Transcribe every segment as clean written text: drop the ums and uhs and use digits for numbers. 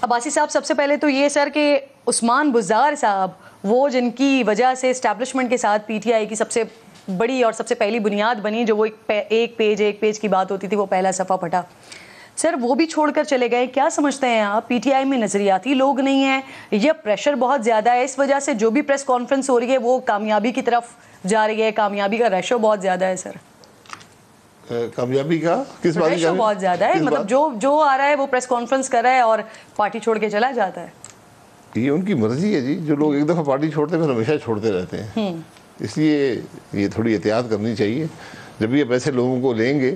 عباسی صاحب سب سے پہلے تو یہ سر کہ عثمان بزار صاحب وہ جن کی وجہ سے اسٹیبلشمنٹ کے ساتھ پی ٹی آئی کی سب سے بڑی اور سب سے پہلی بنیاد بنی، جو وہ ایک پیج کی بات ہوتی تھی وہ پہلا صفحہ پھٹا، سر وہ بھی چھوڑ کر چلے گئے. کیا سمجھتے ہیں آپ پی ٹی آئی میں نظریاتی لوگ نہیں ہیں یا پریشر بہت زیادہ ہے، اس وجہ سے جو بھی پریس کانفرنس ہو رہی ہے وہ کامیابی کی طرف جا رہی ہے، کامیابی کا ریشو بہت زیادہ ہے؟ سر کامیابی کا کس بات ریشو بہت زیادہ ہے، مطلب جو آ رہا ہے وہ پریس کانفرنس کر رہا ہے اور پارٹی چھوڑ کے چلا جاتا ہے. یہ ان کی مرضی ہے جی، جو لوگ ایک دفعہ پارٹی چھوڑتے ہیں پھر ہمیشہ چھوڑتے رہتے ہیں. اس لیے یہ تھوڑی احتیاط کرنی چاہیے. جب یہ ایسے لوگوں کو لیں گے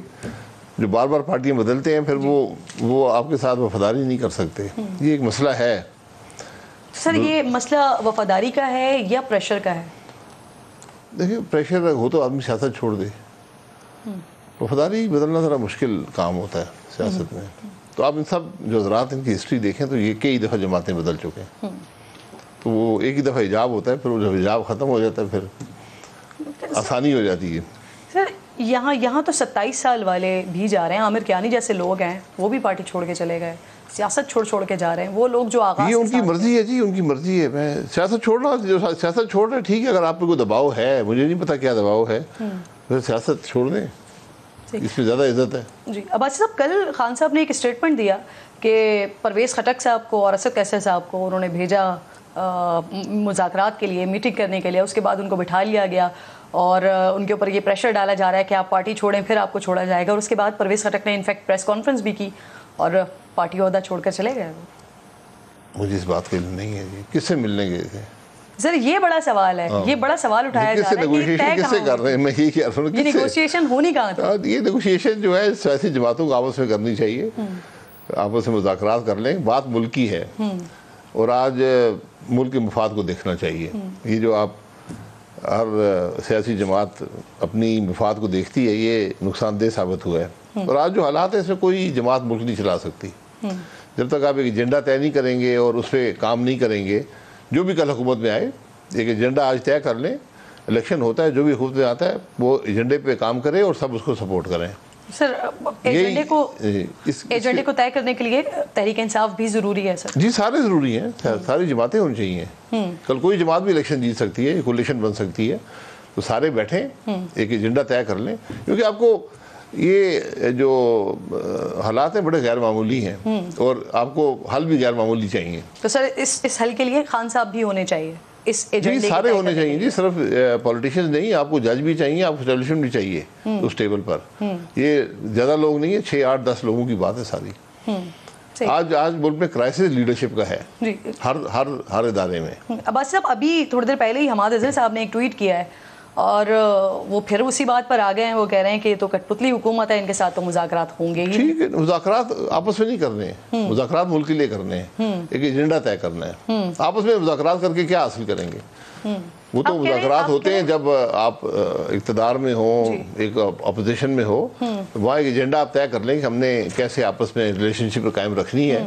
جو بار بار پارٹیاں بدلتے ہیں، پھر وہ آپ کے ساتھ وفاداری نہیں کر سکتے. یہ ایک مسئلہ ہے. سر یہ مسئلہ وفاداری کا ہے یا پریشر کا ہے؟ دیکھیں پریشر ہو تو آدمی سیاست چھوڑ دے. وفاداری بدلنا ذرا مشکل کام ہوتا ہے سیاست میں. تو آپ ان سب جو حضرات ان کی ہسٹری دیکھیں تو یہ کئی دفعہ جماعتیں بدل چکے ہیں. تو وہ ایک ہی دفعہ حجاب ہوتا ہے، پھر جب حجاب ختم ہو جاتا ہے پھر آسانی ہو جاتی ہے. سر یہاں تو 27 سال والے بھی جا رہے ہیں، عامر کیانی جیسے لوگ ہیں وہ بھی پارٹی چھوڑ کے چلے گئے، سیاست چھوڑ کے جا رہے ہیں. وہ لوگ جو آغاز یہ ان کی مرضی ہے جی، ان کی مرضی ہے. میں سیاست چھوڑنا، جو سیاست چھوڑ رہے ٹھیک ہے. اگر آپ پہ کوئی دباؤ ہے، مجھے نہیں پتا کیا دباؤ ہے، پھر سیاست چھوڑ دیں، اس پہ زیادہ عزت ہے. جی عباسی صاحب، کل خان صاحب نے ایک اسٹیٹمنٹ دیا کہ پرویز خٹک صاحب کو اور اسد قیصر صاحب کو انہوں نے بھیجا مذاکرات کے لیے، میٹنگ کرنے کے لیے. اس کے بعد ان کو بٹھا لیا گیا اور ان کے اوپر یہ پریشر ڈالا جا رہا ہے کہ آپ پارٹی چھوڑیں پھر آپ کو چھوڑا جائے گا. اور اس کے بعد پرویز خٹک نے انفیکٹ پریس کانفرنس بھی کی اور پارٹی عہدہ چھوڑ کر چلے گئے. مجھے اس بات کا علم نہیں ہے جی، کس سے ملنے گئے تھے؟ سر یہ بڑا سوال ہے، یہ بڑا سوال اٹھایا جا رہا ہے. نیگوشیشن کس سے کر رہے ہیں؟ میں یہی کہہ رہا ہوں، یہ نیگوشیشن ہونی کہاں تھی؟ یہ نیگوشیشن جو ہے سیاسی جماعتوں کو آپس میں کرنی چاہیے، آپس میں مذاکرات کر لیں. بات ملکی ہے اور آج ملک کے مفاد کو دیکھنا چاہیے. یہ جو آپ ہر سیاسی جماعت اپنی مفاد کو دیکھتی ہے، یہ نقصان دہ ثابت ہوا ہے. اور آج جو حالات ہیں اس میں کوئی جماعت ملک نہیں چلا سکتی. جب تک آپ ایک ایجنڈا طے نہیں کریں گے اور اس پہ کام نہیں کریں گے، جو بھی کل حکومت میں آئے ایک ایجنڈا آج طے کر لیں. الیکشن ہوتا ہے، جو بھی حکومت میں آتا ہے وہ ایجنڈے پہ کام کرے اور سب اس کو سپورٹ کریں. سر ایجنڈے کو طے کرنے کے لیے تحریک انصاف بھی ضروری ہے؟ سر جی سارے ضروری ہیں، ساری جماعتیں ہونی چاہیے. کل کوئی جماعت بھی الیکشن جیت سکتی ہے، کولیشن بن سکتی ہے. تو سارے بیٹھیں، ایک ایجنڈا طے کر لیں. کیونکہ آپ کو یہ جو حالات ہیں بڑے غیر معمولی ہیں اور آپ کو حل بھی غیر معمولی چاہیے. تو سر اس حل کے لیے خان صاحب بھی ہونے چاہیے اس ایجنڈے؟ جی سارے ہونے چاہیے جی، صرف پولیٹیشینز نہیں، آپ کو جج بھی چاہیے، آپ کو اسٹیبلشمنٹ بھی چاہیے اس ٹیبل پر. یہ زیادہ لوگ نہیں ہیں، 6 8 10 لوگوں کی بات ہے ساری. آج ملک میں کرائسس لیڈرشپ کا ہے ہر ادارے میں. عباسی صاحب ابھی تھوڑی دیر پہلے ہی حماد اظہر صاحب نے ایک ٹویٹ کیا ہے اور وہ پھر اسی بات پر آ گئے ہیں. وہ کہہ رہے ہیں کہ یہ تو کٹ پتلی حکومت ہے، ان کے ساتھ تو مذاکرات ہوں گے ہی. ٹھیک ہے، مذاکرات آپس میں نہیں کرنے ہیں، مذاکرات ملک کے لیے کرنے ہیں، ایک ایجنڈا طے کرنا ہے. آپس میں مذاکرات کر کے کیا حاصل کریں گے؟ وہ تو مذاکرات ہوتے ہیں جب آپ اقتدار میں ہوں، ایک اپوزیشن میں ہو، وہاں ایک ایجنڈا آپ طے کر لیں کہ ہم نے کیسے آپس میں ریلیشن شپ قائم رکھنی ہے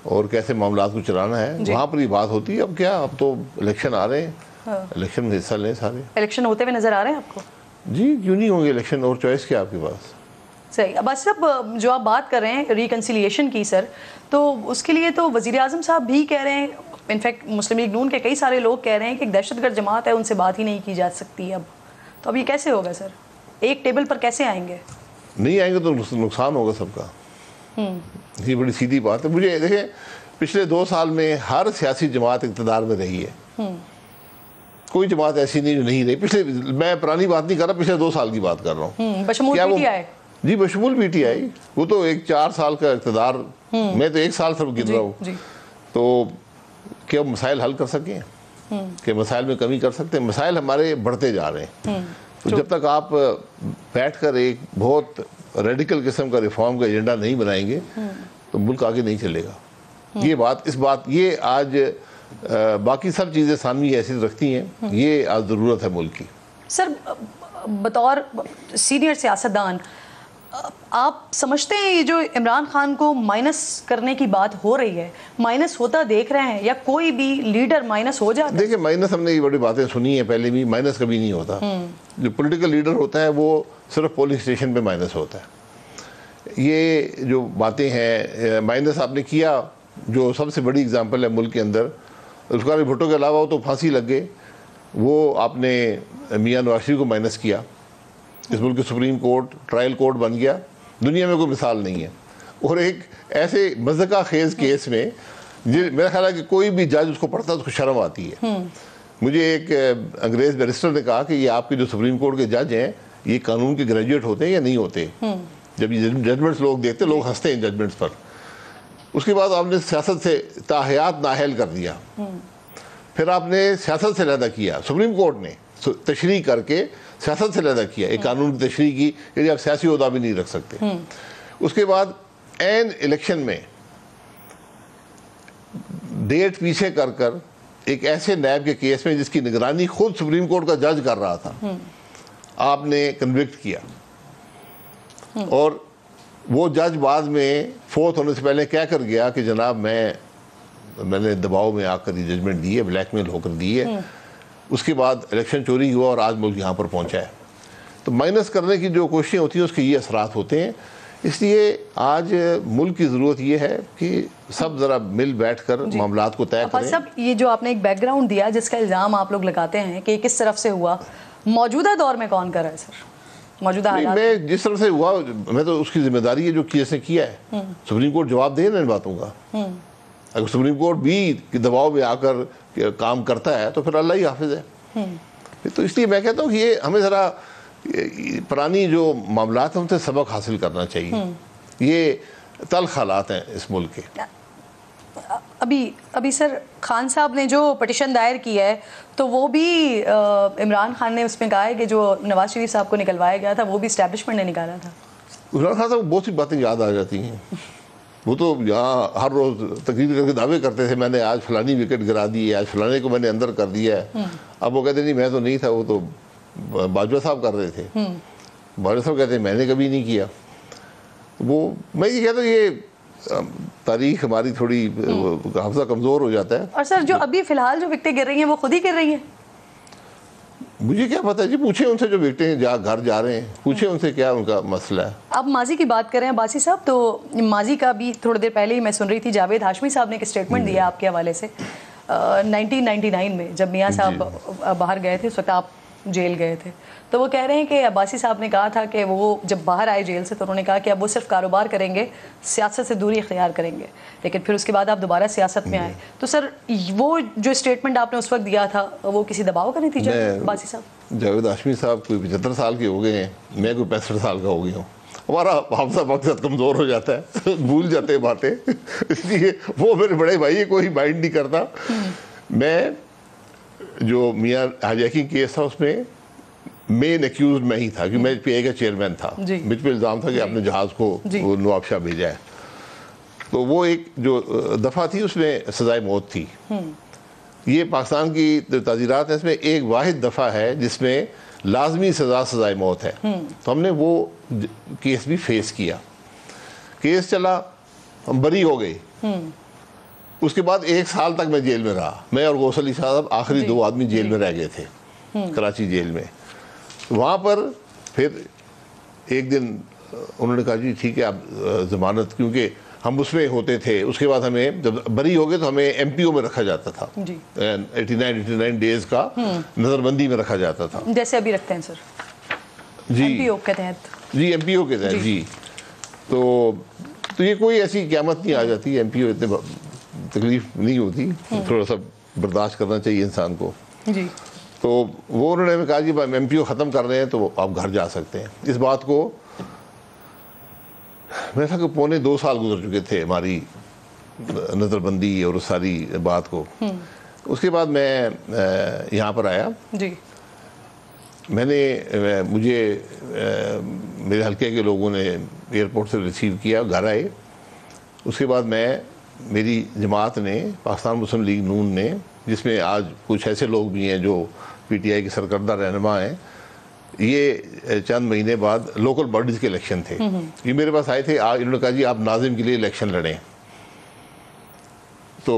اور کیسے معاملات کو چلانا ہے. وہاں پر یہ بات ہوتی ہے. اب کیا، اب تو الیکشن آ رہے ہیں، الیکشن میں حصہ لیں سارے. الیکشن ہوتے ہوئے نظر آ رہے ہیں آپ کو؟ جی کیوں نہیں ہوں گے الیکشن، اور چوائس کیا آپ کے پاس؟ صحیح. عباسی صاحب جو آپ بات کر رہے ہیں ریکنسیلیشن کی، سر تو اس کے لیے تو وزیر اعظم صاحب بھی کہہ رہے ہیں، انفیکٹ مسلم لیگ نون کے کئی سارے لوگ کہہ رہے ہیں کہ ایک دہشت گرد جماعت ہے، ان سے بات ہی نہیں کی جا سکتی اب. تو اب یہ کیسے ہوگا سر؟ ایک ٹیبل پر کیسے آئیں گے؟ نہیں آئیں گے تو نقصان ہوگا سب کا. یہ بڑی سیدھی بات ہے. مجھے دیکھیں پچھلے 2 سال میں ہر سیاسی جماعت اقتدار میں رہی ہے، کوئی جماعت ایسی نہیں جو نہیں رہی. میں پرانی بات نہیں کر رہا، پچھلے 2 سال کی بات کر رہا ہوں. بشمول پی ٹی آئی؟ جی بشمول پی ٹی آئی. وہ تو ایک 4 سال کا اقتدار، میں تو 1 سال صرف گن رہا ہوں. تو کیا مسائل حل کر سکیں؟ کہ مسائل میں کمی کر سکتے ہیں؟ مسائل ہمارے بڑھتے جا رہے ہیں. تو جب تک آپ بیٹھ کر ایک بہت ریڈیکل قسم کا ریفارم کا ایجنڈا نہیں بنائیں گے تو ملک آگے نہیں چلے گا. یہ آج باقی سب چیزیں ثانوی حیثیت رکھتی ہیں، یہ آج ضرورت ہے ملک کی. سر بطور سینئر سیاستدان آپ سمجھتے ہیں یہ جو عمران خان کو مائنس کرنے کی بات ہو رہی ہے، مائنس ہوتا دیکھ رہے ہیں یا کوئی بھی لیڈر مائنس ہو جاتا ہے؟ دیکھیں مائنس ہم نے یہ بڑی باتیں سنی ہیں پہلے بھی، مائنس کبھی نہیں ہوتا. جو پولیٹیکل لیڈر ہوتا ہے وہ صرف پولنگ اسٹیشن پہ مائنس ہوتا ہے. یہ جو باتیں ہیں مائنس آپ نے کیا جو سب سے بڑی اگزامپل ہے ملک کے اندر، ذوالفقار علی بھٹو کے علاوہ وہ تو پھانسی لگ گئے، وہ آپ نے میاں نواز شریف کو مائنس کیا، اس ملک کے سپریم کورٹ ٹرائل کورٹ بن گیا، دنیا میں کوئی مثال نہیں ہے. اور ایک ایسے مذہقہ خیز کیس میں میرا خیال ہے کہ کوئی بھی جج اس کو پڑھتا ہے اس کو شرم آتی ہے. مجھے ایک انگریز بیرسٹر نے کہا کہ یہ آپ کے جو سپریم کورٹ کے جج ہیں یہ قانون کے گریجویٹ ہوتے ہیں یا نہیں ہوتے؟ جب یہ ججمنٹس لوگ دیکھتے لوگ ہنستے ہیں ججمنٹس پر. اس کے بعد آپ نے سیاست سے تاحیات نااہل کر دیا، پھر آپ نے سیاست سے علیحدہ کیا، سپریم کورٹ نے تشریح کر کے سیاست سے علیحدہ کیا، ایک قانون کی تشریح کی کہ آپ سیاسی عہدہ بھی نہیں رکھ سکتے. اس کے بعد عین الیکشن میں ڈیٹ پیچھے کر کر ایک ایسے نیب کے کیس میں جس کی نگرانی خود سپریم کورٹ کا جج کر رہا تھا آپ نے کنوکٹ کیا، اور وہ جج بعد میں فوت ہونے سے پہلے کہہ کر گیا کہ جناب میں نے دباؤ میں آ کر یہ ججمنٹ دی ہے، بلیک میل ہو کر دی ہے. اس کے بعد الیکشن چوری ہوا اور آج ملک یہاں پر پہنچا ہے. تو مائنس کرنے کی جو کوششیں ہوتی ہیں اس کے یہ اثرات ہوتے ہیں. اس لیے آج ملک کی ضرورت یہ ہے کہ سب ذرا مل بیٹھ کر معاملات کو طے کریں. سب یہ جو آپ نے ایک بیک گراؤنڈ دیا جس کا الزام آپ لوگ لگاتے ہیں کہ کس طرف سے ہوا، موجودہ دور میں کون کر رہا ہے سر؟ موجودہ حالات میں جس طرح سے ہوا میں تو اس کی ذمہ داری ہے جو کیس نے کیا ہے. سپریم کورٹ جواب دے نا ان باتوں کا. اگر سپریم کورٹ بھی دباؤ میں آ کر کام کرتا ہے تو پھر اللہ ہی حافظ ہے. تو اس لیے میں کہتا ہوں کہ یہ ہمیں ذرا پرانی جو معاملات ہیں ان سے سبق حاصل کرنا چاہیے. یہ تلخ حالات ہیں اس ملک کے. ابھی سر خان صاحب نے جو پٹیشن دائر کی ہے تو وہ بھی عمران خان نے اس میں کہا ہے کہ جو نواز شریف صاحب کو نکلوایا گیا تھا وہ بھی اسٹیبلشمنٹ نے نکالا تھا. عمران خان صاحب بہت سی باتیں یاد آ جاتی ہیں. وہ تو یہاں ہر روز تقریر کر کے دعوے کرتے تھے میں نے آج فلانی وکٹ گرا دی ہے، آج فلانے کو میں نے اندر کر دیا ہے. اب وہ کہتے نہیں میں تو نہیں تھا، وہ تو باجوہ صاحب کر رہے تھے. باجوہ صاحب کہتے ہیں میں نے کبھی نہیں کیا. وہ میں یہ کہتا ہوں یہ تاریخ ہماری تھوڑی حافظہ کمزور ہو جاتا ہے. اور سر جو ابھی فی الحال جو وکٹیں گر رہی ہیں وہ خود ہی گر رہی ہیں؟ مجھے کیا پتا جی، پوچھیں ان سے جو بیٹے ہیں گھر جا رہے ہیں، پوچھیں ان سے کیا ان کا مسئلہ ہے. آپ ماضی کی بات کریں عباسی صاحب، تو ماضی کا بھی تھوڑی دیر پہلے ہی میں سن رہی تھی جاوید ہاشمی صاحب نے ایک اسٹیٹمنٹ دیا آپ کے حوالے سے 1999 میں جب میاں صاحب باہر گئے تھے، اس وقت آپ جیل گئے تھے. تو وہ کہہ رہے ہیں کہ عباسی صاحب نے کہا تھا کہ وہ جب باہر آئے جیل سے تو انہوں نے کہا کہ اب وہ صرف کاروبار کریں گے، سیاست سے دوری اختیار کریں گے، لیکن پھر اس کے بعد آپ دوبارہ سیاست میں آئے. تو سر وہ جو اسٹیٹمنٹ آپ نے اس وقت دیا تھا وہ کسی دباؤ کا نتیجہ ہے عباسی صاحب؟ جاوید ہاشمی صاحب کوئی 75 سال کے ہو گئے ہیں، میں کوئی 65 سال کا ہو گیا ہوں. ہمارا حافظہ مقصد کمزور ہو جاتا ہے، بھول جاتے ہیں باتیں، اس لیے وہ میرے بڑے بھائی کوئی مائنڈ نہیں کرتا. میں جو میاں ہائی کیس تھا اس میں مین ایکیوزڈ میں ہی تھا کہ میں پی اے کا چیئرمین تھا. مجھ پہ الزام تھا کہ آپ نے جہاز کو نواب شاہ بھیجا ہے. تو وہ ایک جو دفعہ تھی اس میں سزائے موت تھی. یہ پاکستان کی تعزیرات ہیں اس میں ایک واحد دفعہ ہے جس میں لازمی سزائے موت ہے. تو ہم نے وہ کیس بھی فیس کیا. کیس چلا، ہم بری ہو گئے. اس کے بعد 1 سال تک میں جیل میں رہا. میں اور غوث علی صاحب آخری 2 آدمی جیل میں رہ گئے تھے کراچی جیل میں. وہاں پر پھر ایک دن انہوں نے کہا جی ٹھیک ہے آپ ضمانت، کیونکہ ہم اس میں ہوتے تھے. اس کے بعد ہمیں جب بری ہو گئے تو ہمیں ایم پی او میں رکھا جاتا تھا، 89 ڈیز کا نظر بندی میں رکھا جاتا تھا، جیسے ابھی رکھتے ہیں سر جی ایم پی او کے تحت. جی ایم پی او کے تحت جی. تو یہ کوئی ایسی قیامت نہیں آ جاتی. ایم پی او اتنے تکلیف نہیں ہوتی، تھوڑا سا برداشت کرنا چاہیے انسان کو. جی تو وہ انہوں نے کہا جی ایم پی او ختم کر رہے ہیں تو آپ گھر جا سکتے ہیں. اس بات کو میں تھا کہ 2.25 سال گزر چکے تھے ہماری نظر بندی اور اس ساری بات کو. اس کے بعد میں یہاں پر آیا. جی مجھے میرے حلقے کے لوگوں نے ایئرپورٹ سے ریسیو کیا، گھر آئے. اس کے بعد میری جماعت نے، پاکستان مسلم لیگ نون نے، جس میں آج کچھ ایسے لوگ بھی ہیں جو پی ٹی آئی کے سرکردہ رہنما ہیں، یہ چند مہینے بعد لوکل باڈیز کے الیکشن تھے. یہ میرے پاس آئے تھے، انہوں نے کہا جی آپ ناظم کے لیے الیکشن لڑیں. تو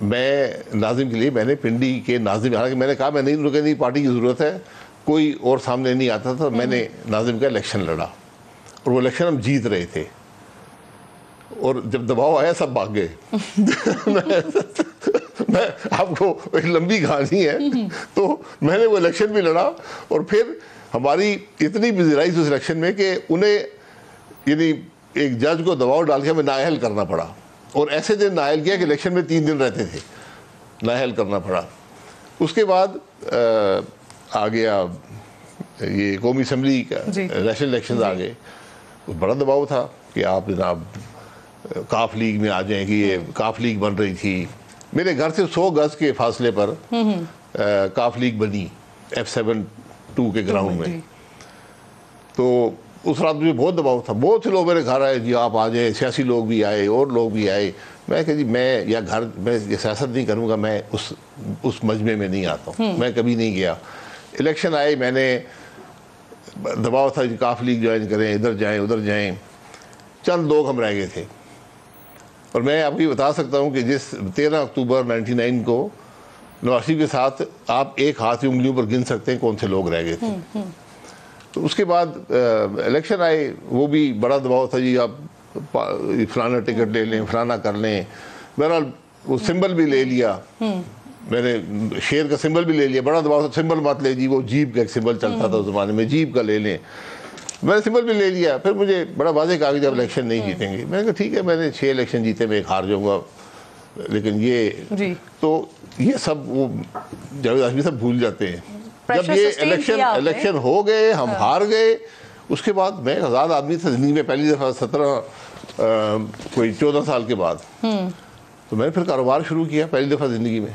میں ناظم کے لیے، میں نے پنڈی کے ناظم، حالانکہ میں نے کہا میں نہیں پارٹی کی ضرورت ہے، کوئی اور سامنے نہیں آتا تھا. میں نے ناظم کا الیکشن لڑا اور وہ الیکشن ہم جیت رہے تھے. اور جب دباؤ آیا سب بھاگ گئے. میں آپ کو ایک لمبی کہانی ہے. تو میں نے وہ الیکشن بھی لڑا, اور پھر ہماری اتنی پذیرائی تھی اس الیکشن میں کہ انہیں یعنی ایک جج کو دباؤ ڈال کے ہمیں نااہل کرنا پڑا, اور ایسے دن نااہل کیا کہ الیکشن میں 3 دن رہتے تھے, نااہل کرنا پڑا. اس کے بعد آ گیا یہ قومی اسمبلی کا نیشنل الیکشنز آ گئے. بڑا دباؤ تھا کہ آپ جناب کاف لیگ میں آ جائیں, کہ یہ کاف لیگ بن رہی تھی. میرے گھر سے 100 گز کے فاصلے پر کاف لیگ بنی F72 کے گراؤنڈ میں. تو اس رات مجھے بہت دباؤ تھا. بہت سے لوگ میرے گھر آئے, جی آپ آ جائیں, سیاسی لوگ بھی آئے اور لوگ بھی آئے. میں کہ جی میں یا گھر میں یہ سیاست نہیں کروں گا, میں اس مجمع میں نہیں آتا ہوں, میں کبھی نہیں گیا. الیکشن آئے, میں نے دباؤ تھا کہ کاف لیگ جوائن کریں, ادھر جائیں ادھر جائیں. چند لوگ ہم رہ گئے تھے, اور میں آپ کو بتا سکتا ہوں کہ جس 13 اکتوبر 99 کو نواز شریف کے ساتھ آپ ایک ہاتھ کی انگلیوں پر گن سکتے ہیں کون سے لوگ رہ گئے تھے. تو اس کے بعد الیکشن آئے, وہ بھی بڑا دباؤ تھا, جی آپ فلانا ٹکٹ لے لیں, فلانا کر لیں. بہرحال وہ سمبل بھی لے لیا, میں نے شیر کا سمبل بھی لے لیا. بڑا دباؤ تھا, سمبل مت لے جی, وہ جیپ کا ایک سمبل چلتا تھا اس زمانے میں, جیپ کا لے لیں. میں نے سمبل بھی لے لیا. پھر مجھے بڑا واضح کہا کہ جب الیکشن نہیں جیتیں گے. میں نے کہا ٹھیک ہے, میں نے 6 الیکشن جیتے, میں ایک ہار جاؤں گا. لیکن یہ تو یہ سب وہ جاوید ہاشمی سب بھول جاتے ہیں. جب یہ الیکشن ہو گئے, ہم ہار گئے, اس کے بعد میں آزاد آدمی تھا زندگی میں پہلی دفعہ 14 سال کے بعد. تو میں نے پھر کاروبار شروع کیا پہلی دفعہ زندگی میں.